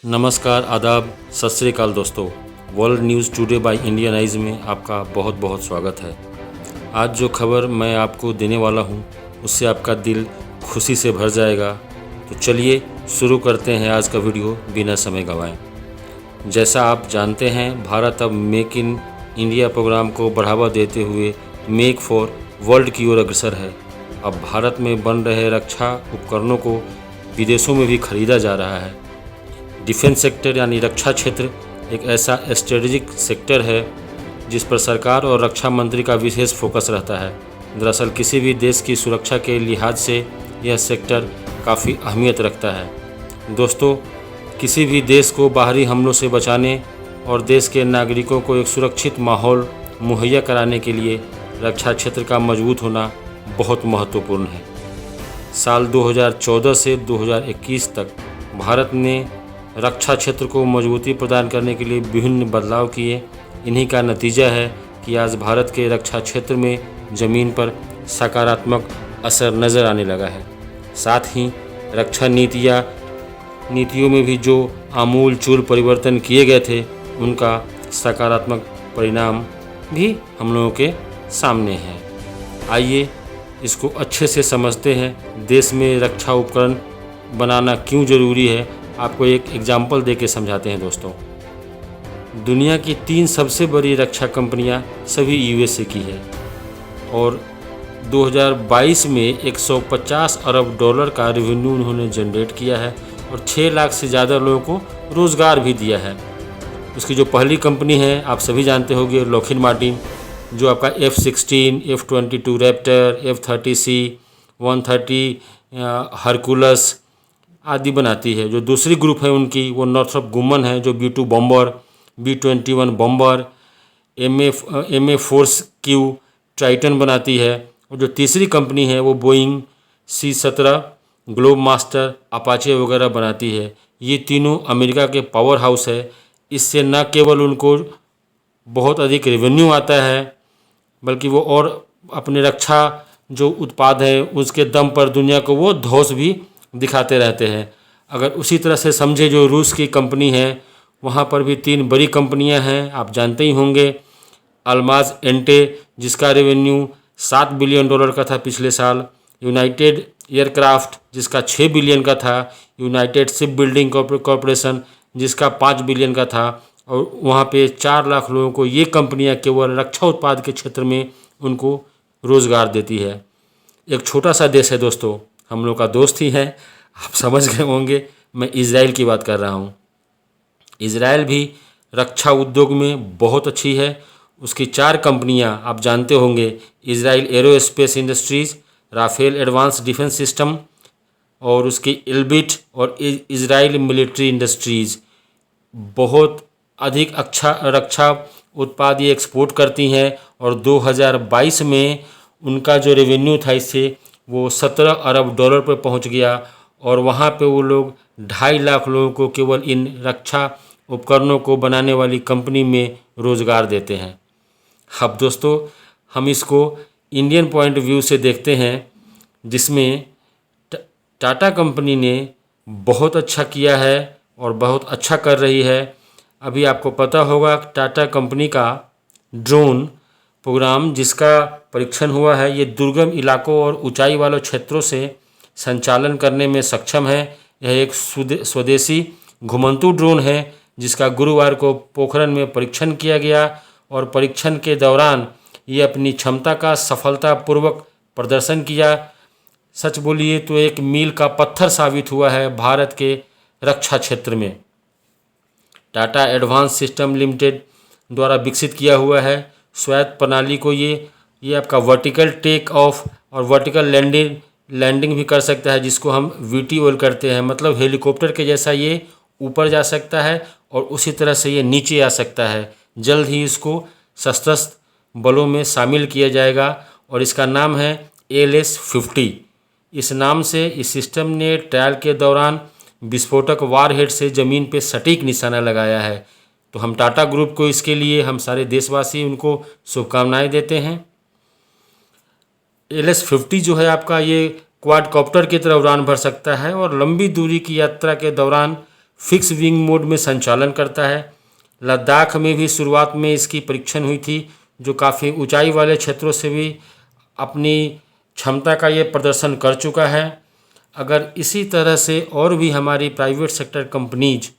नमस्कार, आदाब, सत श्री अकाल दोस्तों। World news today by Indian eyes में आपका बहुत बहुत स्वागत है। आज जो खबर मैं आपको देने वाला हूँ उससे आपका दिल खुशी से भर जाएगा। तो चलिए शुरू करते हैं आज का वीडियो बिना समय गंवाए। जैसा आप जानते हैं, भारत अब मेक इन इंडिया प्रोग्राम को बढ़ावा देते हुए मेक फॉर वर्ल्ड की ओर अग्रसर है। अब भारत में बन रहे रक्षा उपकरणों को विदेशों में भी खरीदा जा रहा है। डिफेंस सेक्टर यानी रक्षा क्षेत्र एक ऐसा स्ट्रेटेजिक सेक्टर है जिस पर सरकार और रक्षा मंत्री का विशेष फोकस रहता है। दरअसल किसी भी देश की सुरक्षा के लिहाज से यह सेक्टर काफ़ी अहमियत रखता है। दोस्तों, किसी भी देश को बाहरी हमलों से बचाने और देश के नागरिकों को एक सुरक्षित माहौल मुहैया कराने के लिए रक्षा क्षेत्र का मजबूत होना बहुत महत्वपूर्ण है। साल 2014 से 2021 तक भारत ने रक्षा क्षेत्र को मजबूती प्रदान करने के लिए विभिन्न बदलाव किए। इन्हीं का नतीजा है कि आज भारत के रक्षा क्षेत्र में ज़मीन पर सकारात्मक असर नज़र आने लगा है। साथ ही रक्षा नीतियों में भी जो आमूल-चूल परिवर्तन किए गए थे उनका सकारात्मक परिणाम भी हम लोगों के सामने है। आइए इसको अच्छे से समझते हैं। देश में रक्षा उपकरण बनाना क्यों ज़रूरी है, आपको एक एग्जाम्पल दे के समझाते हैं। दोस्तों, दुनिया की 3 सबसे बड़ी रक्षा कंपनियां सभी यूएसए की है और 2022 में 150 अरब डॉलर का रेवेन्यू उन्होंने जनरेट किया है और 6 लाख से ज़्यादा लोगों को रोज़गार भी दिया है। उसकी जो पहली कंपनी है आप सभी जानते होंगे, लॉकहीड मार्टिन, जो आपका F-16, F-22 Raptor, F-30C, 130 Hercules आदि बनाती है। जो दूसरी ग्रुप है उनकी वो नॉर्थरॉप ग्रुमन है, जो B-2 bomber, B-21 bomber, MA-4Q Triton बनाती है। और जो तीसरी कंपनी है वो Boeing C-17 globe master, Apache वगैरह बनाती है। ये तीनों अमेरिका के पावर हाउस है। इससे न केवल उनको बहुत अधिक रेवेन्यू आता है बल्कि वो और अपने रक्षा जो उत्पाद है उसके दम पर दुनिया को वो धौंस भी दिखाते रहते हैं। अगर उसी तरह से समझे, जो रूस की कंपनी है वहाँ पर भी 3 बड़ी कंपनियाँ हैं, आप जानते ही होंगे। अल्माज एंटे, जिसका रेवेन्यू $7 बिलियन का था पिछले साल। यूनाइटेड एयरक्राफ्ट, जिसका 6 बिलियन का था। यूनाइटेड शिप बिल्डिंग कॉरपोरेशन, जिसका 5 बिलियन का था। और वहाँ पे 4 लाख लोगों को ये कंपनियाँ केवल रक्षा उत्पाद के क्षेत्र में उनको रोज़गार देती है। एक छोटा सा देश है दोस्तों, हम लोग का दोस्त ही है, आप समझ गए होंगे, मैं इज़राइल की बात कर रहा हूँ। इज़राइल भी रक्षा उद्योग में बहुत अच्छी है। उसकी 4 कंपनियाँ आप जानते होंगे, Israel Aerospace Industries, Rafael Advanced Defense System और उसकी इल्बिट और इज़राइल मिलिट्री इंडस्ट्रीज़ बहुत अधिक अच्छा रक्षा उत्पाद ये एक्सपोर्ट करती हैं। और 2022 में उनका जो रेवेन्यू था इससे वो 17 अरब डॉलर पर पहुंच गया और वहाँ पे वो लोग 2.5 लाख लोगों को केवल इन रक्षा उपकरणों को बनाने वाली कंपनी में रोज़गार देते हैं। अब दोस्तों, हम इसको इंडियन पॉइंट व्यू से देखते हैं, जिसमें टाटा कंपनी ने बहुत अच्छा किया है और बहुत अच्छा कर रही है। अभी आपको पता होगा टाटा कंपनी का ड्रोन प्रोग्राम जिसका परीक्षण हुआ है, ये दुर्गम इलाकों और ऊंचाई वाले क्षेत्रों से संचालन करने में सक्षम है। यह एक स्वदेशी घुमंतू ड्रोन है जिसका गुरुवार को पोखरण में परीक्षण किया गया और परीक्षण के दौरान ये अपनी क्षमता का सफलतापूर्वक प्रदर्शन किया। सच बोलिए तो एक मील का पत्थर साबित हुआ है भारत के रक्षा क्षेत्र में। टाटा एडवांस सिस्टम लिमिटेड द्वारा विकसित किया हुआ है। स्वायत्त प्रणाली को ये आपका वर्टिकल टेक ऑफ और वर्टिकल लैंडिंग भी कर सकता है, जिसको हम VTOL करते हैं। मतलब हेलीकॉप्टर के जैसा ये ऊपर जा सकता है और उसी तरह से ये नीचे आ सकता है। जल्द ही इसको सशस्त्र बलों में शामिल किया जाएगा और इसका नाम है LS-50। इस नाम से इस सिस्टम ने ट्रायल के दौरान विस्फोटक वारहेड से ज़मीन पे सटीक निशाना लगाया है। तो हम टाटा ग्रुप को इसके लिए हम सारे देशवासी उनको शुभकामनाएं देते हैं। LS-50 जो है आपका, ये क्वाडकॉप्टर की तरह उड़ान भर सकता है और लंबी दूरी की यात्रा के दौरान फिक्स विंग मोड में संचालन करता है। लद्दाख में भी शुरुआत में इसकी परीक्षण हुई थी, जो काफ़ी ऊंचाई वाले क्षेत्रों से भी अपनी क्षमता का ये प्रदर्शन कर चुका है। अगर इसी तरह से और भी हमारी प्राइवेट सेक्टर कंपनीज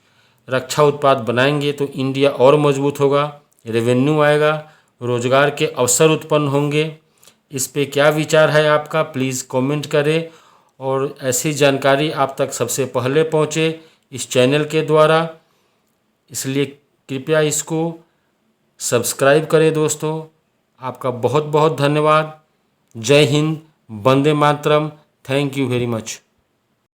रक्षा उत्पाद बनाएंगे तो इंडिया और मजबूत होगा, रेवेन्यू आएगा, रोजगार के अवसर उत्पन्न होंगे। इस पे क्या विचार है आपका, प्लीज़ कमेंट करें। और ऐसी जानकारी आप तक सबसे पहले पहुँचे इस चैनल के द्वारा, इसलिए कृपया इसको सब्सक्राइब करें दोस्तों। आपका बहुत बहुत धन्यवाद। जय हिंद, वंदे मातरम। Thank you very much.